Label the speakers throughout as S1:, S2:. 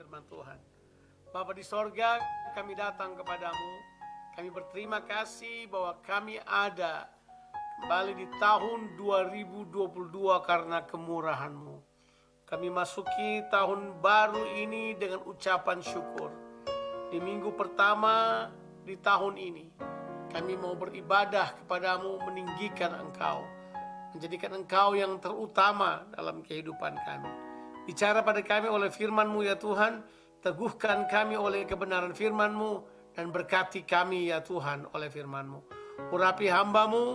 S1: firman Tuhan. Bapa di sorga, kami datang kepadamu. Kami berterima kasih bahwa kami ada kembali di tahun 2022 karena kemurahan-Mu. Kami masuki tahun baru ini dengan ucapan syukur. Di minggu pertama di tahun ini, kami mau beribadah kepadamu, meninggikan Engkau, menjadikan Engkau yang terutama dalam kehidupan kami. Bicara pada kami oleh firman-Mu ya Tuhan, teguhkan kami oleh kebenaran firman-Mu, dan berkati kami ya Tuhan oleh firman-Mu. Urapi hamba-Mu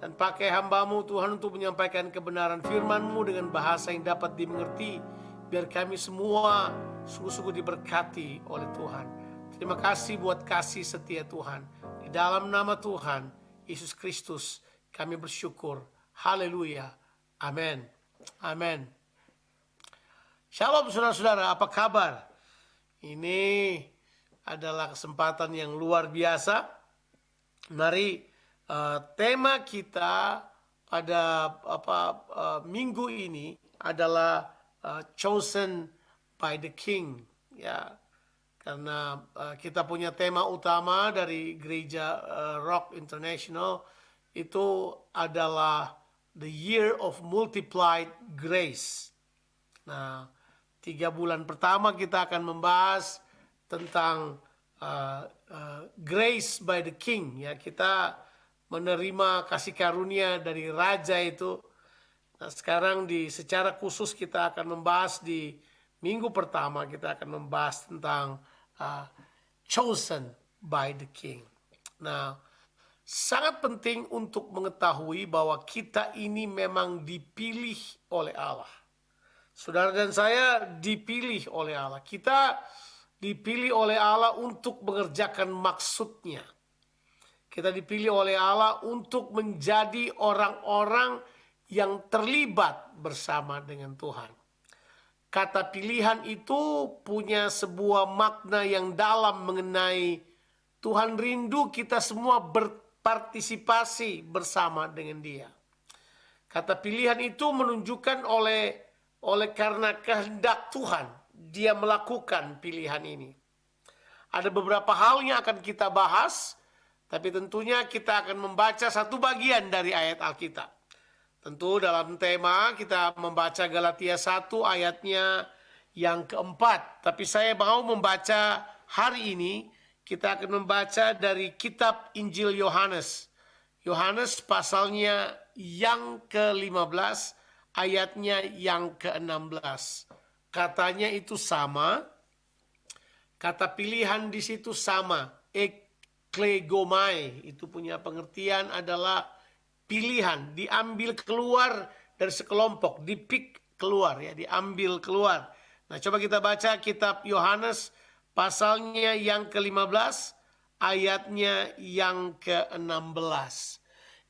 S1: dan pakai hamba-Mu Tuhan untuk menyampaikan kebenaran firman-Mu dengan bahasa yang dapat dimengerti, biar kami semua sungguh-sungguh diberkati oleh Tuhan. Terima kasih buat kasih setia Tuhan. Di dalam nama Tuhan Yesus Kristus kami bersyukur. Haleluya. Amin. Amin. Shalom saudara-saudara, apa kabar? Ini adalah kesempatan yang luar biasa. Mari tema kita pada minggu ini adalah chosen by the King, ya. Karena kita punya tema utama dari gereja Rock International itu adalah the year of multiplied grace. Nah, 3 bulan pertama kita akan membahas tentang grace by the King, ya. Kita menerima kasih karunia dari Raja itu. Nah, sekarang secara khusus kita akan membahas di minggu pertama, kita akan membahas tentang chosen by the King. Nah, sangat penting untuk mengetahui bahwa kita ini memang dipilih oleh Allah. Saudara dan saya dipilih oleh Allah. Kita dipilih oleh Allah untuk mengerjakan maksudnya. Kita dipilih oleh Allah untuk menjadi orang-orang yang terlibat bersama dengan Tuhan. Kata pilihan itu punya sebuah makna yang dalam mengenai Tuhan rindu kita semua berpartisipasi bersama dengan Dia. Kata pilihan itu menunjukkan oleh karena kehendak Tuhan, Dia melakukan pilihan ini. Ada beberapa hal yang akan kita bahas, tapi tentunya kita akan membaca satu bagian dari ayat Alkitab. Tentu dalam tema kita membaca Galatia 1 ayatnya yang keempat. Tapi saya mau membaca hari ini, kita akan membaca dari kitab Injil Yohanes. Yohanes pasalnya yang ke-15, ayatnya yang ke-16. Katanya itu sama, kata pilihan di situ sama. Eklegomai, itu punya pengertian adalah pilihan, diambil keluar dari sekelompok, dipik keluar, ya, diambil keluar. Nah, coba kita baca kitab Yohanes pasalnya yang ke-15, ayatnya yang ke-16.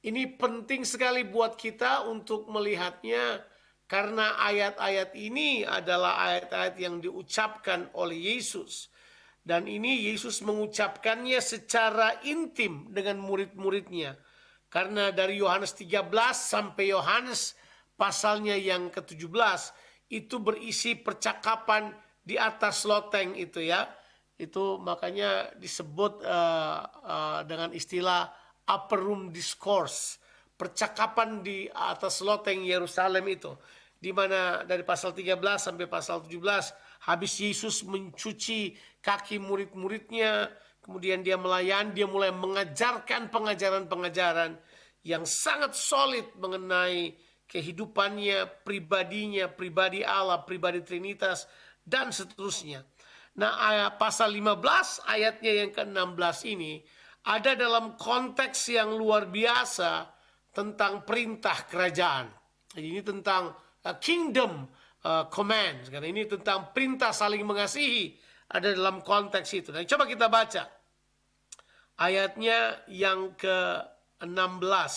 S1: Ini penting sekali buat kita untuk melihatnya, karena ayat-ayat ini adalah ayat-ayat yang diucapkan oleh Yesus. Dan ini Yesus mengucapkannya secara intim dengan murid-muridnya. Karena dari Yohanes 13 sampai Yohanes pasalnya yang ke-17 itu berisi percakapan di atas loteng itu, ya. Itu makanya disebut dengan istilah upper room discourse. Percakapan di atas loteng Yerusalem itu. Di mana dari pasal 13 sampai pasal 17 habis Yesus mencuci kaki murid-muridnya, kemudian dia melayani, dia mulai mengajarkan pengajaran-pengajaran yang sangat solid mengenai kehidupannya, pribadinya, pribadi Allah, pribadi Trinitas, dan seterusnya. Nah, pasal 15 ayatnya yang ke-16 ini ada dalam konteks yang luar biasa tentang perintah kerajaan. Jadi ini tentang kingdom command, karena ini tentang perintah saling mengasihi, ada dalam konteks itu. Nah, coba kita baca ayatnya yang ke-16.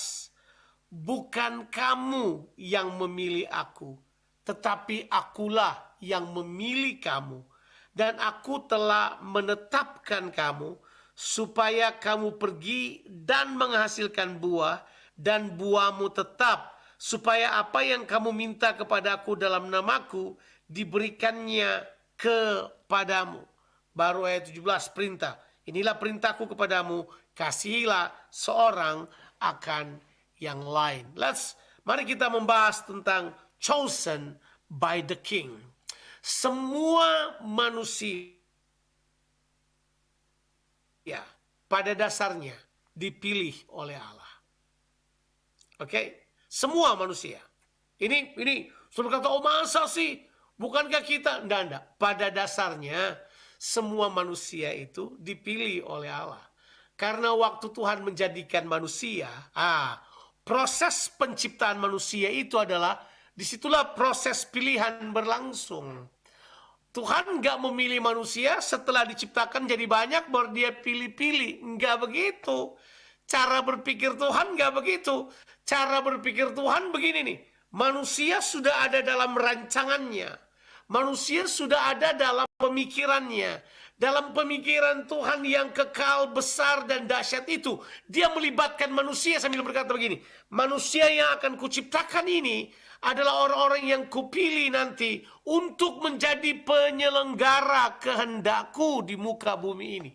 S1: Bukan kamu yang memilih aku, tetapi akulah yang memilih kamu, dan aku telah menetapkan kamu supaya kamu pergi dan menghasilkan buah, dan buahmu tetap, supaya apa yang kamu minta kepadaku dalam namaku diberikannya kepadamu. Baru ayat 17 perintah. Inilah perintahku kepadamu, kasihilah seorang akan yang lain. Mari kita membahas tentang chosen by the king. Semua manusia pada dasarnya dipilih oleh Allah. Oke? Semua manusia. Ini sudah kata, oh masa sih? Bukankah kita? Enggak. Pada dasarnya semua manusia itu dipilih oleh Allah. Karena waktu Tuhan menjadikan manusia, proses penciptaan manusia itu adalah, disitulah proses pilihan berlangsung. Tuhan nggak memilih manusia setelah diciptakan jadi banyak baru dia pilih-pilih. Nggak begitu. Cara berpikir Tuhan nggak begitu. Cara berpikir Tuhan begini nih. Manusia sudah ada dalam rancangannya. Manusia sudah ada dalam pemikirannya. Dalam pemikiran Tuhan yang kekal, besar, dan dahsyat itu, dia melibatkan manusia sambil berkata begini, manusia yang akan kuciptakan ini adalah orang-orang yang kupilih nanti untuk menjadi penyelenggara kehendakku di muka bumi ini.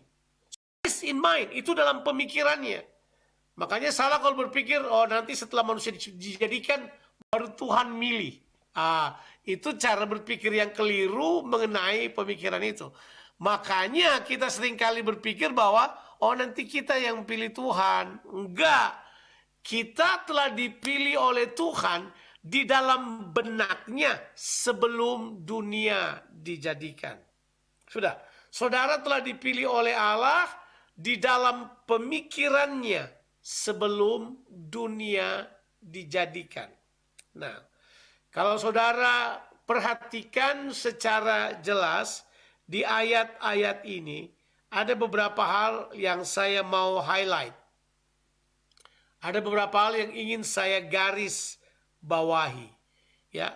S1: In mind, itu dalam pemikirannya. Makanya salah kalau berpikir, oh nanti setelah manusia dijadikan, baru Tuhan milih. Itu cara berpikir yang keliru mengenai pemikiran itu. Makanya kita seringkali berpikir bahwa, oh nanti kita yang pilih Tuhan. Enggak. Kita telah dipilih oleh Tuhan di dalam benaknya sebelum dunia dijadikan. Sudah. Saudara telah dipilih oleh Allah di dalam pemikirannya sebelum dunia dijadikan. Nah, kalau saudara perhatikan secara jelas di ayat-ayat ini, ada beberapa hal yang saya mau highlight. Ada beberapa hal yang ingin saya garis bawahi. Ya,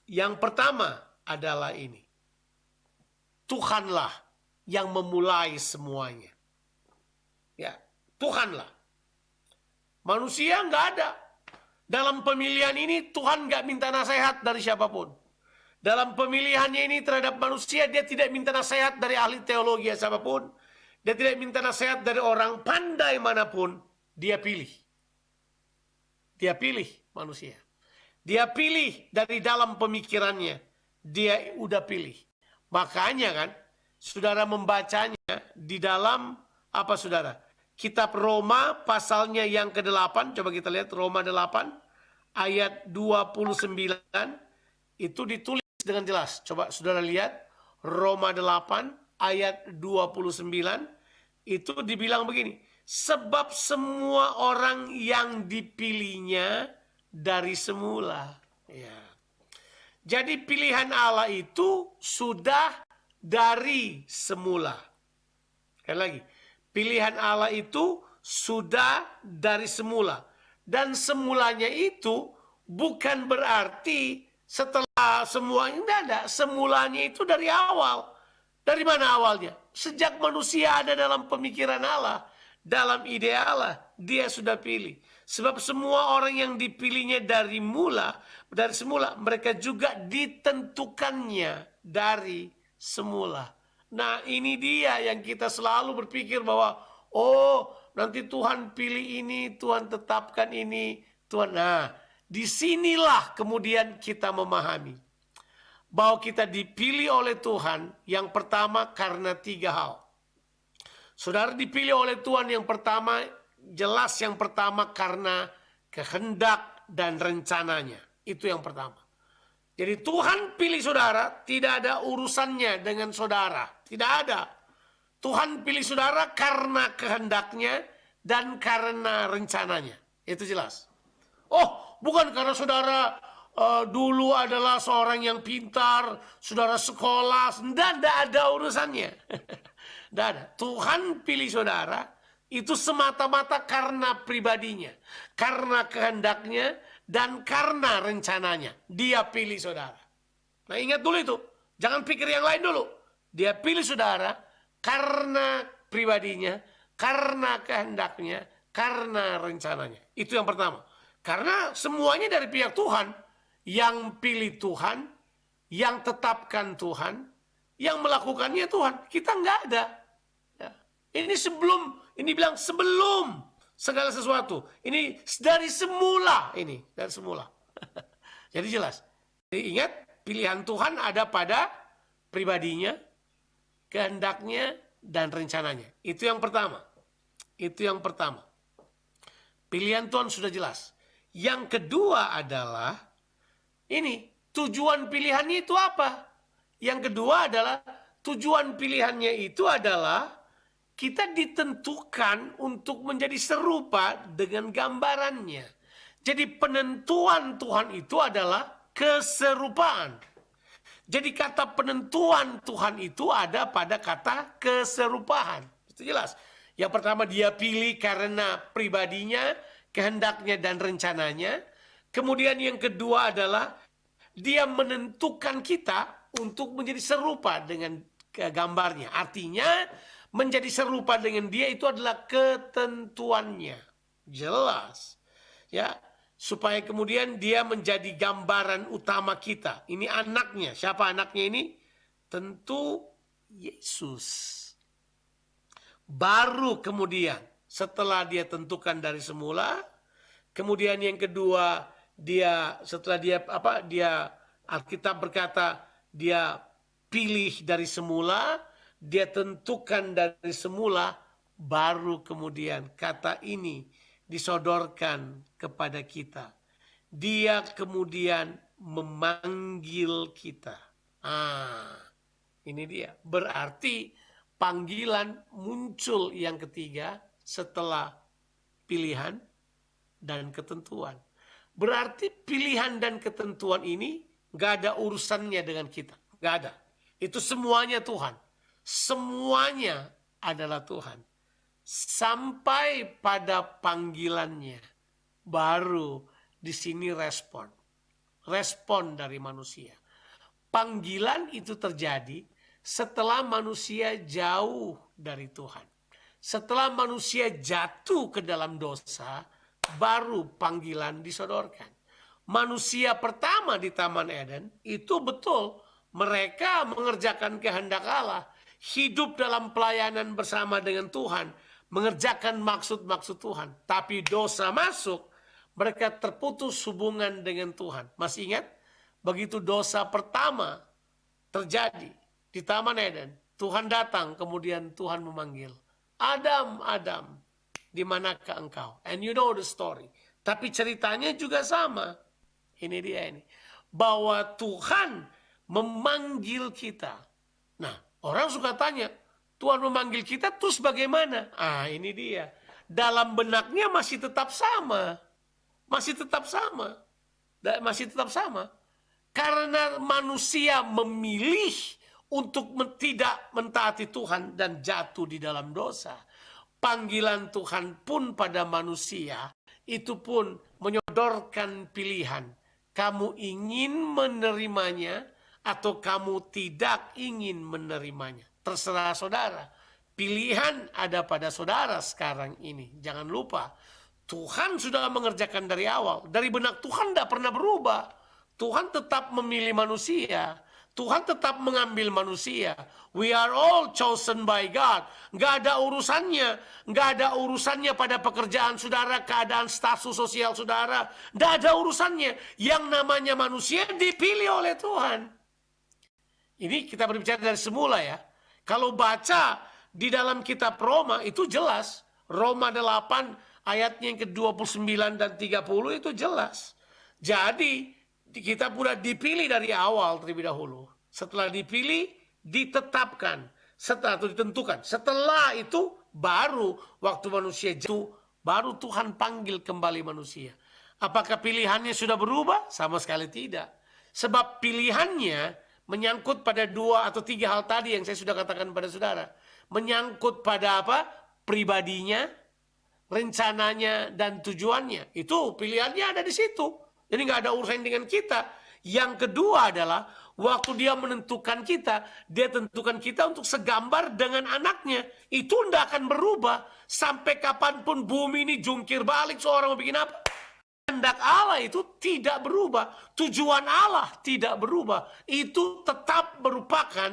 S1: yang pertama adalah ini. Tuhanlah yang memulai semuanya. Ya, Tuhanlah. Manusia nggak ada. Dalam pemilihan ini Tuhan nggak minta nasihat dari siapapun. Dalam pemilihannya ini terhadap manusia, dia tidak minta nasihat dari ahli teologi siapapun. Dia tidak minta nasihat dari orang pandai manapun. Dia pilih. Dia pilih manusia. Dia pilih dari dalam pemikirannya. Dia udah pilih. Makanya kan, saudara membacanya di dalam, apa saudara? Kitab Roma pasalnya yang ke-8. Coba kita lihat Roma 8 ayat 29. Itu ditulis dengan jelas. Coba saudara lihat Roma 8 ayat 29 itu dibilang begini, sebab semua orang yang dipilihnya dari semula. Ya. Jadi pilihan Allah itu sudah dari semula. Sekali lagi, pilihan Allah itu sudah dari semula. Dan semulanya itu bukan berarti setelah semuanya, tidak ada. Semulanya itu dari awal. Dari mana awalnya? Sejak manusia ada dalam pemikiran Allah, dalam ide Allah, dia sudah pilih. Sebab semua orang yang dipilihnya dari semula, mereka juga ditentukannya dari semula. Nah, ini dia yang kita selalu berpikir bahwa, oh nanti Tuhan pilih ini, Tuhan tetapkan ini, Tuhan. Nah, disinilah kemudian kita memahami bahwa kita dipilih oleh Tuhan yang pertama karena 3 hal. Saudara dipilih oleh Tuhan yang pertama, jelas yang pertama karena kehendak dan rencananya. Itu yang pertama. Jadi Tuhan pilih saudara, tidak ada urusannya dengan saudara. Tidak ada. Tuhan pilih saudara karena kehendaknya dan karena rencananya. Itu jelas. Oh, bukan karena saudara dulu adalah seorang yang pintar, saudara sekolah, tidak ada urusannya. Tidak ada. Tuhan pilih saudara itu semata-mata karena pribadinya, karena kehendaknya, dan karena rencananya. Dia pilih saudara. Nah, ingat dulu itu. Jangan pikir yang lain dulu. Dia pilih saudara karena pribadinya, karena kehendaknya, karena rencananya. Itu yang pertama. Karena semuanya dari pihak Tuhan. Yang pilih Tuhan, yang tetapkan Tuhan, Yang melakukannya Tuhan. Kita nggak ada. Ya. Ini bilang sebelum segala sesuatu. Ini dari semula. Dari semula. Jadi jelas. Jadi ingat, pilihan Tuhan ada pada pribadinya, kehendaknya, dan rencananya. Itu yang pertama. Pilihan Tuhan sudah jelas. Yang kedua adalah, tujuan pilihannya itu apa? Yang kedua adalah, tujuan pilihannya itu adalah, kita ditentukan untuk menjadi serupa dengan gambarannya. Jadi penentuan Tuhan itu adalah keserupaan. Jadi kata penentuan Tuhan itu ada pada kata keserupaan. Itu jelas. Yang pertama, dia pilih karena pribadinya, kehendaknya, dan rencananya. Kemudian yang kedua adalah dia menentukan kita untuk menjadi serupa dengan gambarnya. Artinya menjadi serupa dengan dia itu adalah ketentuannya. Jelas. Ya, supaya kemudian dia menjadi gambaran utama kita. Ini anaknya. Siapa anaknya ini? Tentu Yesus. Baru kemudian setelah dia tentukan dari semula, kemudian yang kedua Alkitab berkata dia pilih dari semula, dia tentukan dari semula, baru kemudian kata ini disodorkan kepada kita. Dia kemudian memanggil kita. Ini dia. Berarti panggilan muncul yang ketiga setelah pilihan dan ketentuan. Berarti pilihan dan ketentuan ini gak ada urusannya dengan kita. Gak ada. Itu semuanya Tuhan. Semuanya adalah Tuhan. Sampai pada panggilannya. Baru di sini respon. Respon dari manusia. Panggilan itu terjadi setelah manusia jauh dari Tuhan. Setelah manusia jatuh ke dalam dosa, baru panggilan disodorkan. Manusia pertama di Taman Eden, itu betul. Mereka mengerjakan kehendak Allah. Hidup dalam pelayanan bersama dengan Tuhan. Mengerjakan maksud-maksud Tuhan. Tapi dosa masuk, mereka terputus hubungan dengan Tuhan. Masih ingat? Begitu dosa pertama terjadi di Taman Eden, Tuhan datang, kemudian Tuhan memanggil, Adam, Adam, di manakah engkau? And you know the story. Tapi ceritanya juga sama. Ini dia ini. Bahwa Tuhan memanggil kita. Nah, orang suka tanya, Tuhan memanggil kita terus bagaimana? Ini dia. Dalam benaknya masih tetap sama. Masih tetap sama. Masih tetap sama. Karena manusia memilih untuk tidak mentaati Tuhan dan jatuh di dalam dosa. Panggilan Tuhan pun pada manusia itu pun menyodorkan pilihan. Kamu ingin menerimanya atau kamu tidak ingin menerimanya. Terserah saudara. Pilihan ada pada saudara sekarang ini. Jangan lupa, Tuhan sudah mengerjakan dari awal. Dari benak Tuhan tidak pernah berubah. Tuhan tetap memilih manusia. Tuhan tetap mengambil manusia. We are all chosen by God. Gak ada urusannya. Gak ada urusannya pada pekerjaan saudara, keadaan status sosial saudara. Gak ada urusannya. Yang namanya manusia dipilih oleh Tuhan. Ini kita berbicara dari semula ya. Kalau baca di dalam kitab Roma itu jelas. Roma 8 ayatnya yang ke-29 dan 30 itu jelas. Jadi kita sudah dipilih dari awal terlebih dahulu. Setelah dipilih, ditetapkan. Setelah itu ditentukan. Setelah itu, baru waktu manusia jatuh, baru Tuhan panggil kembali manusia. Apakah pilihannya sudah berubah? Sama sekali tidak. Sebab pilihannya menyangkut pada 2 atau 3 hal tadi yang saya sudah katakan pada saudara. Menyangkut pada apa? Pribadinya, rencananya, dan tujuannya. Itu pilihannya ada di situ. Jadi nggak ada urusan dengan kita. Yang kedua adalah waktu dia menentukan kita, dia tentukan kita untuk segambar dengan anaknya. Itu tidak akan berubah sampai kapanpun bumi ini jungkir balik seorang mau bikin apa. Kehendak Allah itu tidak berubah. Tujuan Allah tidak berubah. Itu tetap merupakan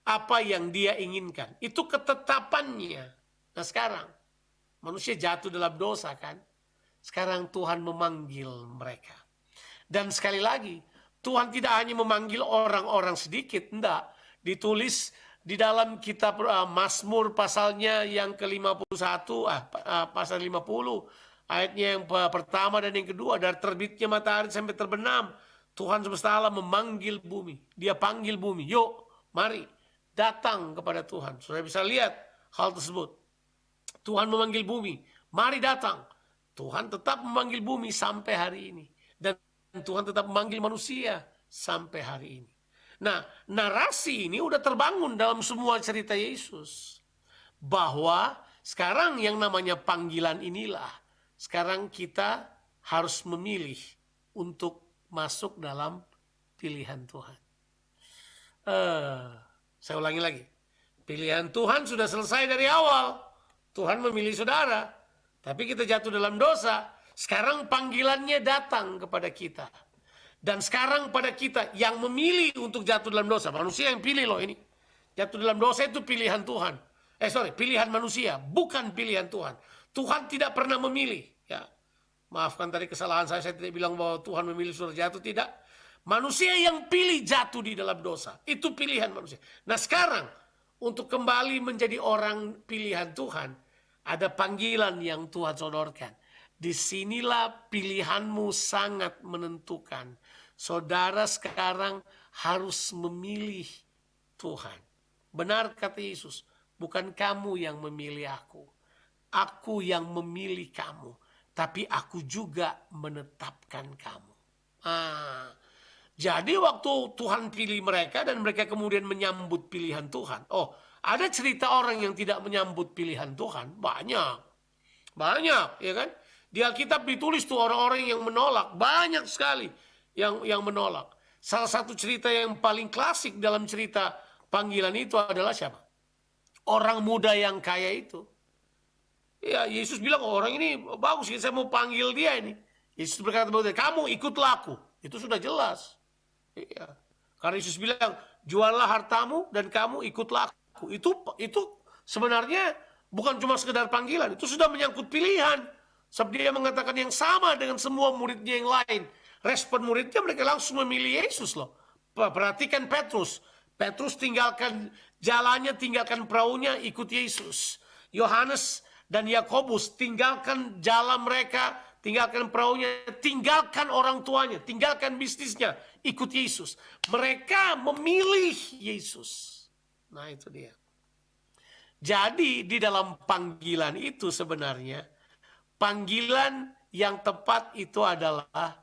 S1: apa yang dia inginkan. Itu ketetapannya. Nah sekarang, manusia jatuh dalam dosa kan. Sekarang Tuhan memanggil mereka. Dan sekali lagi, Tuhan tidak hanya memanggil orang-orang sedikit. Enggak, ditulis di dalam kitab Mazmur pasalnya yang ke-51, pasal 50, ayatnya yang pertama dan yang kedua, dari terbitnya matahari sampai terbenam, Tuhan semesta alam memanggil bumi. Dia panggil bumi, yuk mari datang kepada Tuhan. Saudara bisa lihat hal tersebut. Tuhan memanggil bumi, mari datang. Tuhan tetap memanggil bumi sampai hari ini. Dan Tuhan tetap memanggil manusia sampai hari ini. Nah, narasi ini udah terbangun dalam semua cerita Yesus. Bahwa sekarang yang namanya panggilan inilah, sekarang kita harus memilih untuk masuk dalam pilihan Tuhan. Saya ulangi lagi. Pilihan Tuhan sudah selesai dari awal. Tuhan memilih saudara. Tapi kita jatuh dalam dosa. Sekarang panggilannya datang kepada kita. Dan sekarang pada kita yang memilih untuk jatuh dalam dosa. Manusia yang pilih loh ini. Jatuh dalam dosa itu pilihan Tuhan. Pilihan manusia. Bukan pilihan Tuhan. Tuhan tidak pernah memilih. Ya, maafkan tadi kesalahan saya tidak bilang bahwa Tuhan memilih saudara jatuh. Tidak. Manusia yang pilih jatuh di dalam dosa. Itu pilihan manusia. Nah sekarang untuk kembali menjadi orang pilihan Tuhan. Ada panggilan yang Tuhan sodorkan. Disinilah pilihanmu sangat menentukan. Saudara sekarang harus memilih Tuhan. Benar kata Yesus, bukan kamu yang memilih aku. Aku yang memilih kamu. Tapi aku juga menetapkan kamu. Jadi waktu Tuhan pilih mereka dan mereka kemudian menyambut pilihan Tuhan. Oh, ada cerita orang yang tidak menyambut pilihan Tuhan. Banyak, ya kan? Di Alkitab ditulis tuh orang-orang yang menolak. Banyak sekali yang menolak. Salah satu cerita yang paling klasik dalam cerita panggilan itu adalah siapa? Orang muda yang kaya itu. Ya, Yesus bilang, orang ini bagus, saya mau panggil dia ini. Yesus berkata, kamu ikutlah aku. Itu sudah jelas. Ya. Karena Yesus bilang, juallah hartamu dan kamu ikutlah aku. Itu sebenarnya bukan cuma sekedar panggilan. Itu sudah menyangkut pilihan. Sebab dia mengatakan yang sama dengan semua muridnya yang lain. Respon muridnya mereka langsung memilih Yesus loh. Perhatikan Petrus. Petrus tinggalkan jalannya, tinggalkan perahunya, ikut Yesus. Yohanes dan Yakobus tinggalkan jalan mereka, tinggalkan perahunya, tinggalkan orang tuanya, tinggalkan bisnisnya, ikut Yesus. Mereka memilih Yesus. Nah itu dia. Jadi di dalam panggilan itu sebenarnya, panggilan yang tepat itu adalah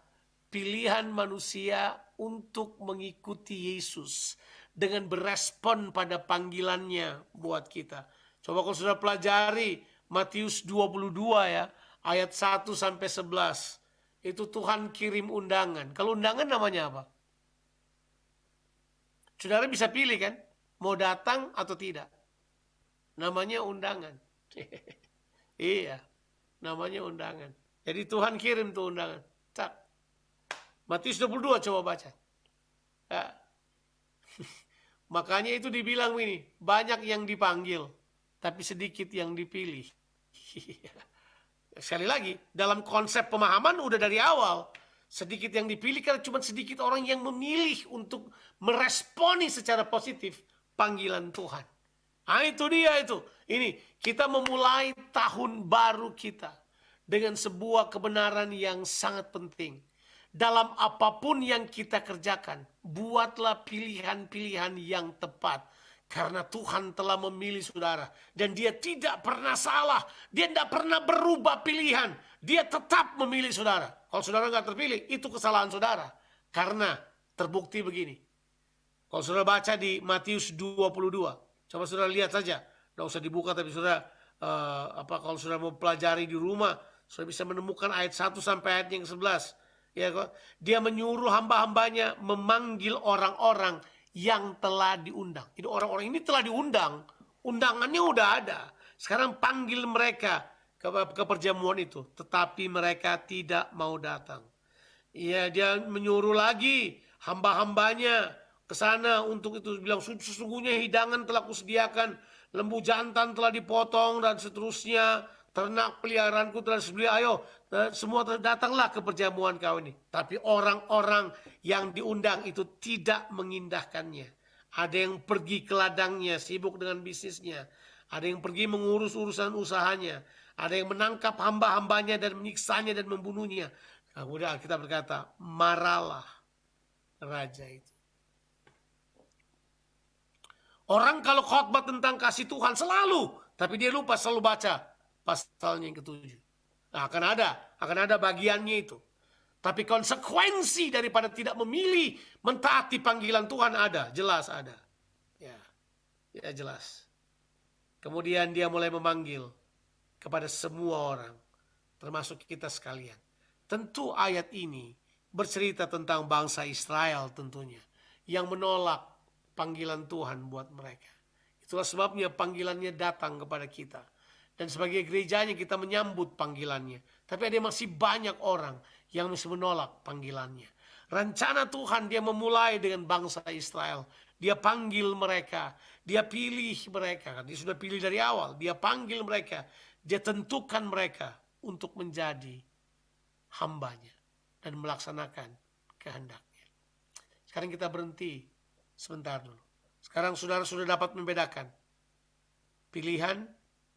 S1: pilihan manusia untuk mengikuti Yesus dengan berespon pada panggilannya buat kita. Coba kalau sudah pelajari Matius 22 ya, ayat 1 sampai 11. Itu Tuhan kirim undangan. Kalau undangan namanya apa? Saudara bisa pilih kan, mau datang atau tidak. Namanya undangan. Iya. Namanya undangan. Jadi Tuhan kirim tuh undangan. Tak. Matius 22 coba baca. Ya. Makanya itu dibilang ini. Banyak yang dipanggil. Tapi sedikit yang dipilih. Sekali lagi. Dalam konsep pemahaman udah dari awal. Sedikit yang dipilih karena cuma sedikit orang yang memilih untuk meresponi secara positif panggilan Tuhan. Nah itu dia itu. Ini kita memulai tahun baru kita dengan sebuah kebenaran yang sangat penting. Dalam apapun yang kita kerjakan, buatlah pilihan-pilihan yang tepat. Karena Tuhan telah memilih saudara. Dan dia tidak pernah salah. Dia tidak pernah berubah pilihan. Dia tetap memilih saudara. Kalau saudara nggak terpilih, itu kesalahan saudara. Karena terbukti begini. Kalau saudara baca di Matius 22. Coba saudara lihat saja, nggak usah dibuka tapi saudara kalau saudara mau pelajari di rumah, saudara bisa menemukan ayat 1 sampai ayat yang 11. Ya, dia menyuruh hamba-hambanya memanggil orang-orang yang telah diundang. Jadi orang-orang ini telah diundang, undangannya udah ada. Sekarang panggil mereka ke perjamuan itu, tetapi mereka tidak mau datang. Ya, dia menyuruh lagi hamba-hambanya ke sana untuk itu. Bilang sesungguhnya hidangan telah kusediakan, lembu jantan telah dipotong dan seterusnya, ternak peliharaanku telah disembelih. Ayo semua datanglah ke perjamuan kau ini. Tapi orang-orang yang diundang itu tidak mengindahkannya. Ada yang pergi ke ladangnya, sibuk dengan bisnisnya. Ada yang pergi mengurus urusan usahanya. Ada yang menangkap hamba-hambanya dan menyiksanya dan membunuhnya. Kemudian kita berkata, marahlah raja itu. Orang kalau khotbah tentang kasih Tuhan selalu, tapi dia lupa selalu baca pasalnya yang ketujuh. Nah, akan ada bagiannya itu. Tapi konsekuensi daripada tidak memilih mentaati panggilan Tuhan ada, jelas ada. Ya jelas. Kemudian dia mulai memanggil kepada semua orang, termasuk kita sekalian. Tentu ayat ini bercerita tentang bangsa Israel tentunya, yang menolak panggilan Tuhan buat mereka. Itulah sebabnya panggilannya datang kepada kita. Dan sebagai gerejanya kita menyambut panggilannya. Tapi ada masih banyak orang yang masih menolak panggilannya. Rencana Tuhan dia memulai dengan bangsa Israel. Dia panggil mereka. Dia pilih mereka. Dia sudah pilih dari awal. Dia panggil mereka. Dia tentukan mereka untuk menjadi hambanya. Dan melaksanakan kehendaknya. Sekarang kita berhenti sebentar dulu. Sekarang saudara sudah dapat membedakan pilihan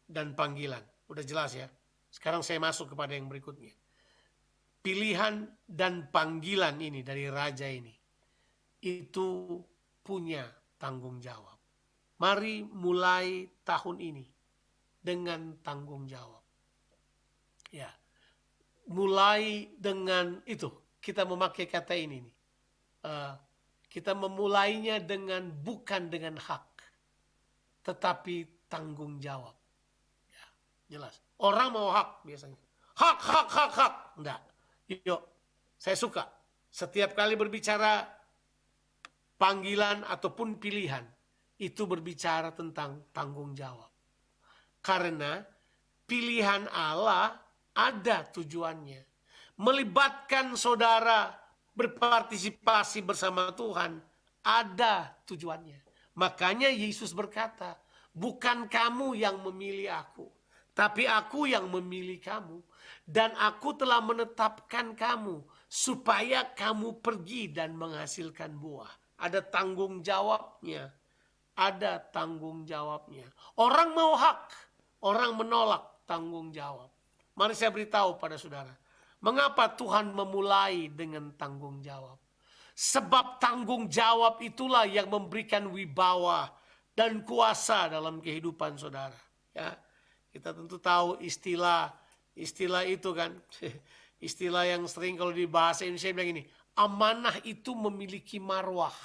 S1: dan panggilan. Udah jelas ya. Sekarang saya masuk kepada yang berikutnya. Pilihan dan panggilan ini dari raja ini, itu punya tanggung jawab. Mari mulai tahun ini dengan tanggung jawab. Ya, mulai dengan itu. Kita memakai kata ini nih. Kita memulainya bukan dengan hak, tetapi tanggung jawab. Ya, jelas. Orang mau hak biasanya. Hak. Enggak. Yuk, saya suka. Setiap kali berbicara panggilan ataupun pilihan, itu berbicara tentang tanggung jawab. Karena pilihan Allah ada tujuannya. Melibatkan saudara berpartisipasi bersama Tuhan, ada tujuannya. Makanya Yesus berkata, bukan kamu yang memilih aku, tapi aku yang memilih kamu. Dan aku telah menetapkan kamu supaya kamu pergi dan menghasilkan buah. Ada tanggung jawabnya. Ada tanggung jawabnya. Orang mau hak, orang menolak tanggung jawab. Mari saya beritahu pada saudara, mengapa Tuhan memulai dengan tanggung jawab? Sebab tanggung jawab itulah yang memberikan wibawa dan kuasa dalam kehidupan saudara. Ya, kita tentu tahu istilah itu kan. Istilah yang sering kalau di bahasa Indonesia bilang ini, amanah itu memiliki marwah.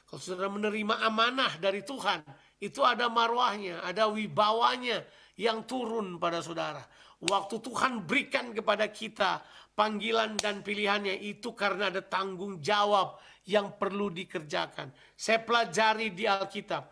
S1: Kalau saudara menerima amanah dari Tuhan, itu ada marwahnya, ada wibawanya yang turun pada saudara. Waktu Tuhan berikan kepada kita panggilan dan pilihannya, itu karena ada tanggung jawab yang perlu dikerjakan. Saya pelajari di Alkitab,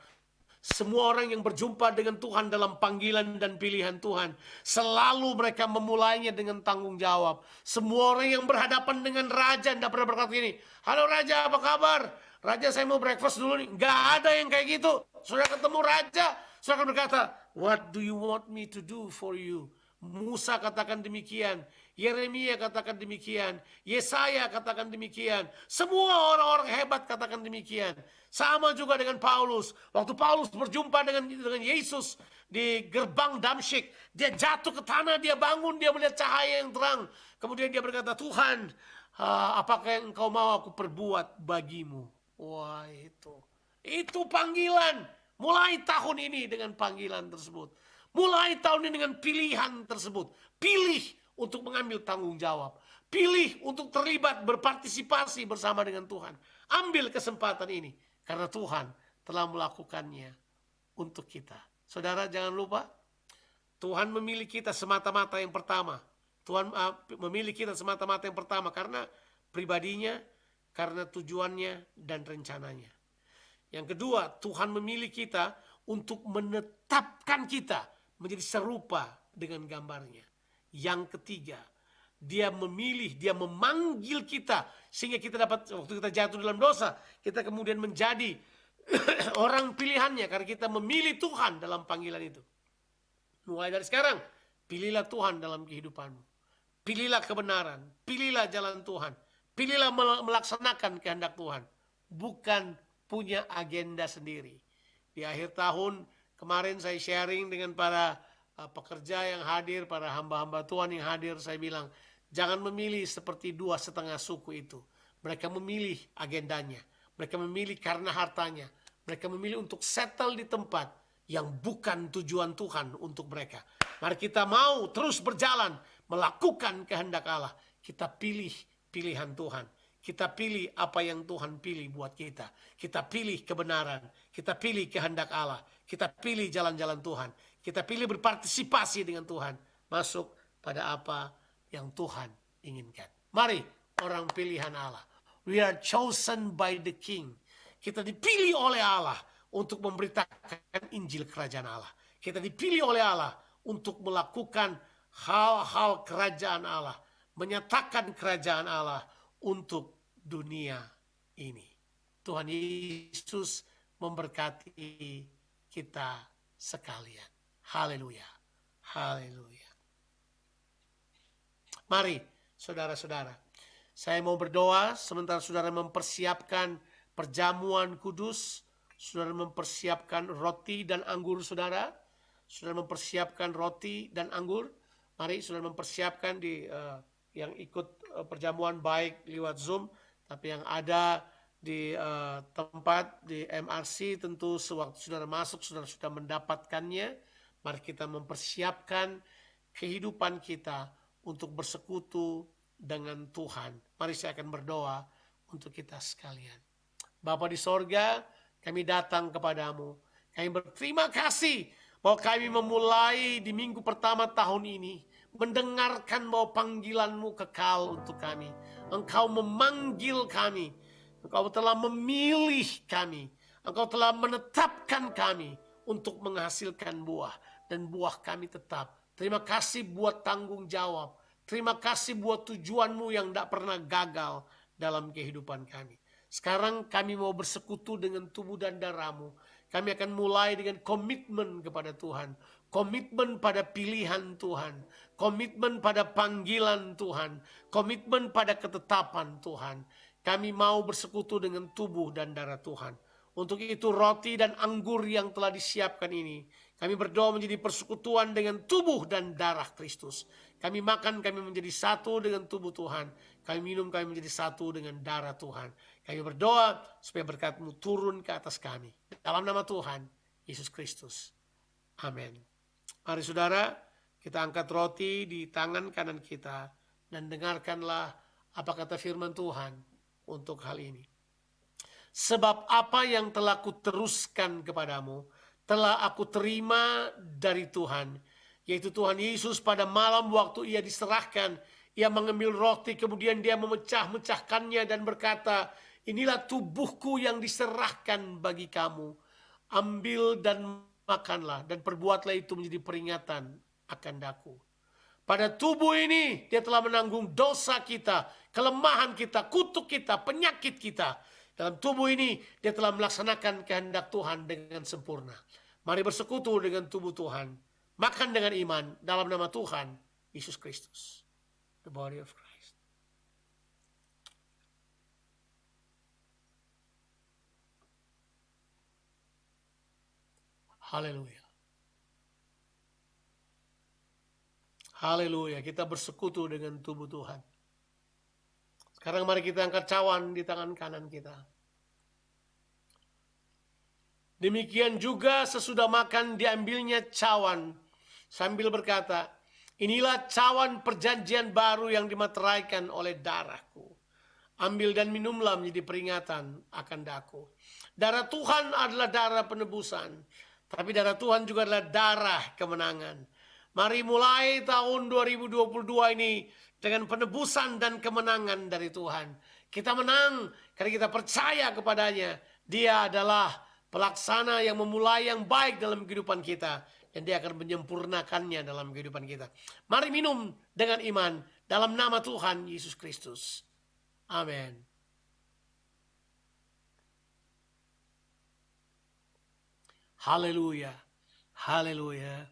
S1: semua orang yang berjumpa dengan Tuhan dalam panggilan dan pilihan Tuhan, selalu mereka memulainya dengan tanggung jawab. Semua orang yang berhadapan dengan raja tidak pernah berkata gini, halo raja, apa kabar? Raja, saya mau breakfast dulu nih. Gak ada yang kayak gitu. Sudah ketemu raja, sudah berkata, what do you want me to do for you? Musa katakan demikian, Yeremia katakan demikian, Yesaya katakan demikian, semua orang-orang hebat katakan demikian. Sama juga dengan Paulus. Waktu Paulus berjumpa dengan Yesus di gerbang Damsyik, dia jatuh ke tanah, dia bangun, dia melihat cahaya yang terang. Kemudian dia berkata, Tuhan, apakah yang engkau mau aku perbuat bagimu? Wah, itu panggilan. Mulai tahun ini dengan panggilan tersebut. Mulai tahun ini dengan pilihan tersebut. Pilih untuk mengambil tanggung jawab. Pilih untuk terlibat berpartisipasi bersama dengan Tuhan. Ambil kesempatan ini. Karena Tuhan telah melakukannya untuk kita. Saudara jangan lupa. Tuhan memilih kita semata-mata yang pertama. Tuhan memilih kita semata-mata yang pertama. Karena pribadinya. Karena tujuannya dan rencananya. Yang kedua, Tuhan memilih kita untuk menetapkan kita menjadi serupa dengan gambarnya. Yang ketiga, Dia memilih, dia memanggil kita. Sehingga kita dapat, waktu kita jatuh dalam dosa, kita kemudian menjadi orang pilihannya. Karena kita memilih Tuhan dalam panggilan itu. Mulai dari sekarang, pilihlah Tuhan dalam kehidupanmu. Pilihlah kebenaran, pilihlah jalan Tuhan. Pilihlah melaksanakan kehendak Tuhan. Bukan punya agenda sendiri. Di akhir tahun kemarin saya sharing dengan para pekerja yang hadir, para hamba-hamba Tuhan yang hadir, saya bilang, jangan memilih seperti 2,5 suku itu. Mereka memilih agendanya. Mereka memilih karena hartanya. Mereka memilih untuk settle di tempat yang bukan tujuan Tuhan untuk mereka. Mari kita mau terus berjalan, melakukan kehendak Allah. Kita pilih pilihan Tuhan. Kita pilih apa yang Tuhan pilih buat kita. Kita pilih kebenaran. Kita pilih kehendak Allah. Kita pilih jalan-jalan Tuhan. Kita pilih berpartisipasi dengan Tuhan. Masuk pada apa yang Tuhan inginkan. Mari orang pilihan Allah. We are chosen by the King. Kita dipilih oleh Allah untuk memberitakan Injil Kerajaan Allah. Kita dipilih oleh Allah untuk melakukan hal-hal kerajaan Allah. Menyatakan kerajaan Allah untuk dunia ini. Tuhan Yesus memberkati kita sekalian. Haleluya. Haleluya. Mari saudara-saudara, saya mau berdoa sementara saudara mempersiapkan perjamuan kudus, saudara mempersiapkan roti dan anggur saudara, saudara mempersiapkan roti dan anggur. Mari saudara mempersiapkan yang ikut perjamuan baik lewat Zoom, tapi yang ada di tempat di MRC tentu sewaktu saudara masuk saudara sudah mendapatkannya. Mari kita mempersiapkan kehidupan kita untuk bersekutu dengan Tuhan. Mari saya akan berdoa untuk kita sekalian. Bapa di sorga, kami datang kepadamu. Kami berterima kasih bahwa kami memulai di minggu pertama tahun ini mendengarkan bahwa panggilan-Mu kekal untuk kami. Engkau memanggil kami. Engkau telah memilih kami. Engkau telah menetapkan kami untuk menghasilkan buah. Dan buah kami tetap. Terima kasih buat tanggung jawab. Terima kasih buat tujuan-Mu yang tidak pernah gagal dalam kehidupan kami. Sekarang kami mau bersekutu dengan tubuh dan darah-Mu. Kami akan mulai dengan komitmen kepada Tuhan. Komitmen pada pilihan Tuhan. Komitmen pada panggilan Tuhan. Komitmen pada ketetapan Tuhan. Kami mau bersekutu dengan tubuh dan darah Tuhan. Untuk itu roti dan anggur yang telah disiapkan ini, kami berdoa menjadi persekutuan dengan tubuh dan darah Kristus. Kami makan, kami menjadi satu dengan tubuh Tuhan. Kami minum, kami menjadi satu dengan darah Tuhan. Kami berdoa supaya berkat-Mu turun ke atas kami. Dalam nama Tuhan, Yesus Kristus. Amin. Mari saudara, kita angkat roti di tangan kanan kita. Dan dengarkanlah apa kata firman Tuhan untuk hal ini. Sebab apa yang telah kuteruskan kepadamu, telah aku terima dari Tuhan, yaitu Tuhan Yesus pada malam waktu ia diserahkan, ia mengambil roti, kemudian dia memecah-mecahkannya dan berkata, inilah tubuhku yang diserahkan bagi kamu. Ambil dan makanlah, dan perbuatlah itu menjadi peringatan akan daku. Pada tubuh ini dia telah menanggung dosa kita, kelemahan kita, kutuk kita, penyakit kita. Dalam tubuh ini dia telah melaksanakan kehendak Tuhan dengan sempurna. Mari bersekutu dengan tubuh Tuhan. Makan dengan iman dalam nama Tuhan Yesus Kristus. The body of Christ. Haleluya. Haleluya. Kita bersekutu dengan tubuh Tuhan. Sekarang mari kita angkat cawan di tangan kanan kita. Demikian juga sesudah makan diambilnya cawan sambil berkata, inilah cawan perjanjian baru yang dimateraikan oleh darahku. Ambil dan minumlah menjadi peringatan akan daku. Darah Tuhan adalah darah penebusan, tapi darah Tuhan juga adalah darah kemenangan. Mari mulai tahun 2022 ini dengan penebusan dan kemenangan dari Tuhan. Kita menang karena kita percaya kepadanya. Dia adalah pelaksana yang memulai yang baik dalam kehidupan kita. Dan dia akan menyempurnakannya dalam kehidupan kita. Mari minum dengan iman Dalam nama Tuhan Yesus Kristus. Amin. Haleluya. Haleluya.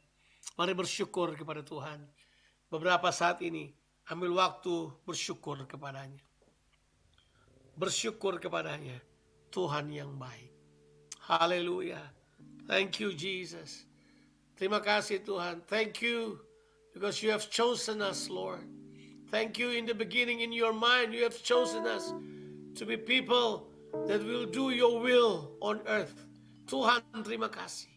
S1: Mari bersyukur kepada Tuhan. Beberapa saat ini ambil waktu bersyukur kepadanya. Bersyukur kepadanya. Tuhan yang baik. Haleluya. Thank you Jesus. Terima kasih Tuhan. Thank you because you have chosen us, Lord. Thank you in the beginning in your mind you have chosen us to be people that will do your will on earth. Tuhan terima kasih.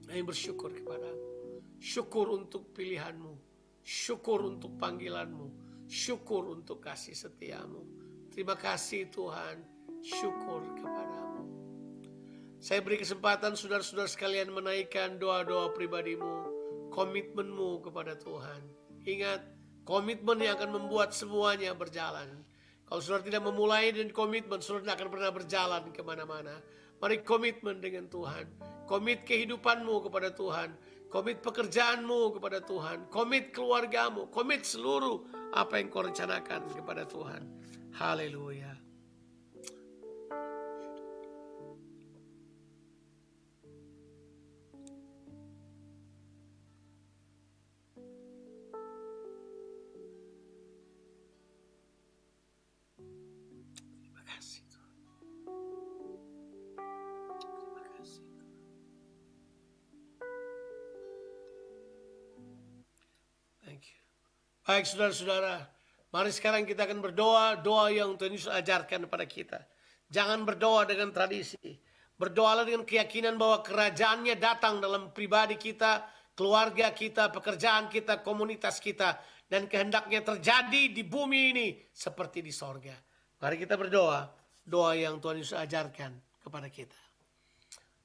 S1: Kami bersyukur kepadamu. Syukur untuk pilihanmu. Syukur untuk panggilanmu. Syukur untuk kasih setiamu. Terima kasih Tuhan. Syukur kepadamu. Saya beri kesempatan saudara-saudara sekalian menaikkan doa-doa pribadimu. Komitmenmu kepada Tuhan. Ingat, komitmen yang akan membuat semuanya berjalan. Kalau saudara tidak memulai dengan komitmen, saudara tidak akan pernah berjalan kemana-mana. Mari komitmen dengan Tuhan. Komit kehidupanmu kepada Tuhan. Komit pekerjaanmu kepada Tuhan. Komit keluargamu. Komit seluruh apa yang kau rencanakan kepada Tuhan. Haleluya. Terima kasih Tuhan. Terima kasih Tuhan. Thank you. Baik saudara-saudara, mari sekarang kita akan berdoa, doa yang Tuhan Yesus ajarkan kepada kita. Jangan berdoa dengan tradisi. Berdoalah dengan keyakinan bahwa kerajaannya datang dalam pribadi kita, keluarga kita, pekerjaan kita, komunitas kita. Dan kehendaknya terjadi di bumi ini seperti di sorga. Mari kita berdoa, doa yang Tuhan Yesus ajarkan kepada kita.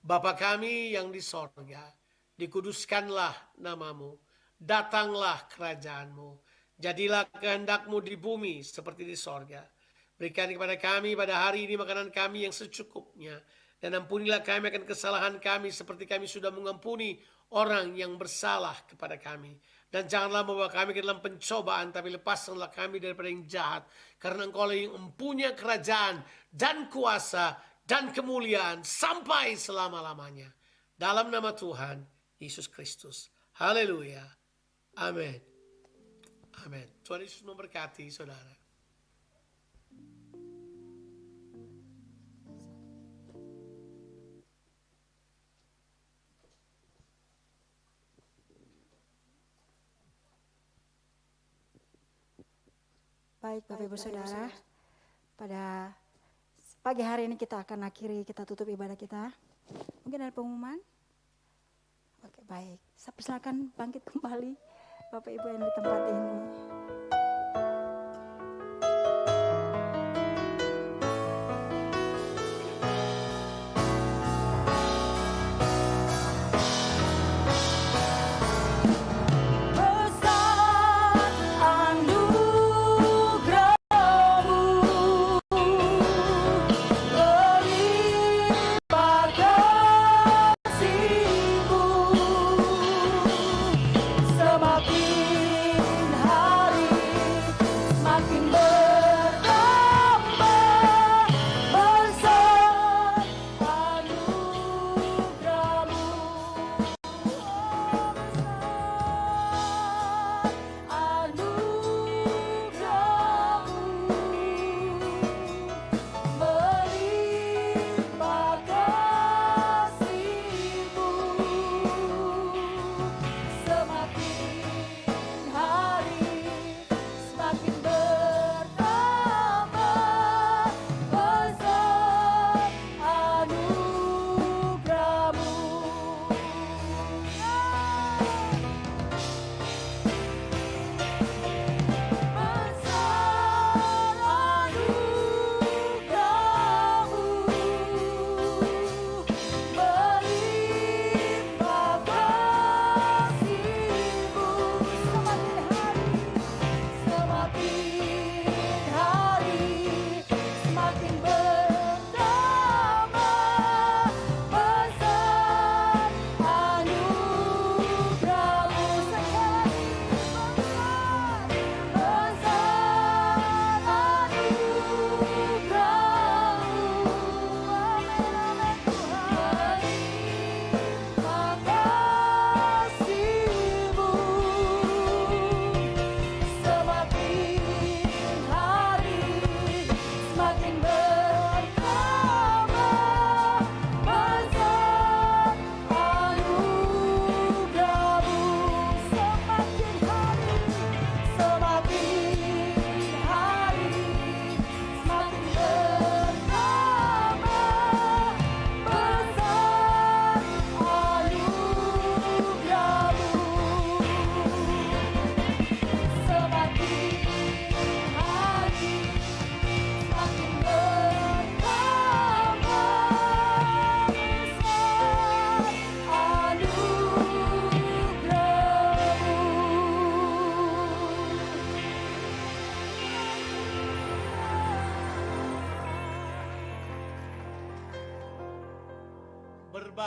S1: Bapa kami yang di sorga, dikuduskanlah namamu, datanglah kerajaanmu, jadilah kehendakmu di bumi seperti di sorga. Berikan kepada kami pada hari ini makanan kami yang secukupnya, dan ampunilah kami akan kesalahan kami seperti kami sudah mengampuni orang yang bersalah kepada kami. Dan janganlah membawa kami ke dalam pencobaan, tapi lepaskanlah kami daripada yang jahat. Karena Engkau yang mempunyai kerajaan dan kuasa dan kemuliaan sampai selama-lamanya. Dalam nama Tuhan Yesus Kristus. Haleluya. Amin. Amin. Tuhan Yesus memberkati saudara.
S2: Baik Bapak Ibu Saudara, pada pagi hari ini kita akan kita tutup ibadah kita. Mungkin ada pengumuman? Oke, baik. Saya persilakan bangkit kembali Bapak Ibu yang di tempat ini. Semakin hari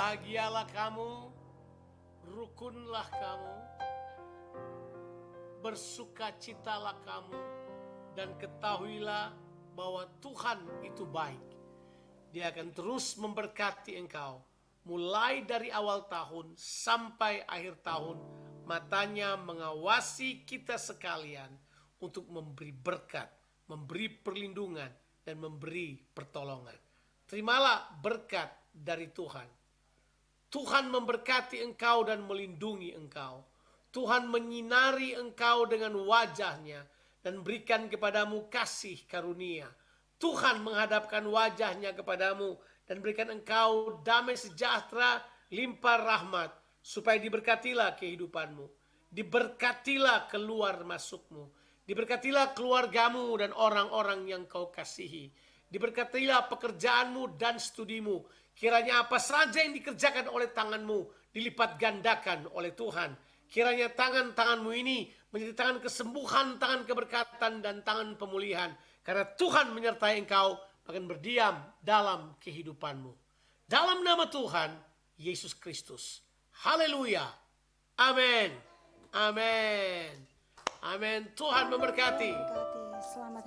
S1: Berbahagialah kamu, rukunlah kamu, bersukacitalah kamu, dan ketahuilah bahwa Tuhan itu baik. Dia akan terus memberkati engkau, mulai dari awal tahun sampai akhir tahun. Matanya mengawasi kita sekalian untuk memberi berkat, memberi perlindungan, dan memberi pertolongan. Terimalah berkat dari Tuhan. Tuhan memberkati engkau dan melindungi engkau. Tuhan menyinari engkau dengan wajahnya dan berikan kepadamu kasih karunia. Tuhan menghadapkan wajahnya kepadamu dan berikan engkau damai sejahtera, limpah rahmat, supaya diberkatilah kehidupanmu, diberkatilah keluar masukmu, diberkatilah keluargamu dan orang-orang yang kau kasihi, diberkatilah pekerjaanmu dan studimu. Kiranya apa saja yang dikerjakan oleh tanganmu dilipat gandakan oleh Tuhan. Kiranya tangan-tanganmu ini menjadi tangan kesembuhan, tangan keberkatan, dan tangan pemulihan. Karena Tuhan menyertai engkau akan berdiam dalam kehidupanmu. Dalam nama Tuhan Yesus Kristus. Haleluya. Amin. Amin. Amin. Tuhan memberkati.
S2: Selamat.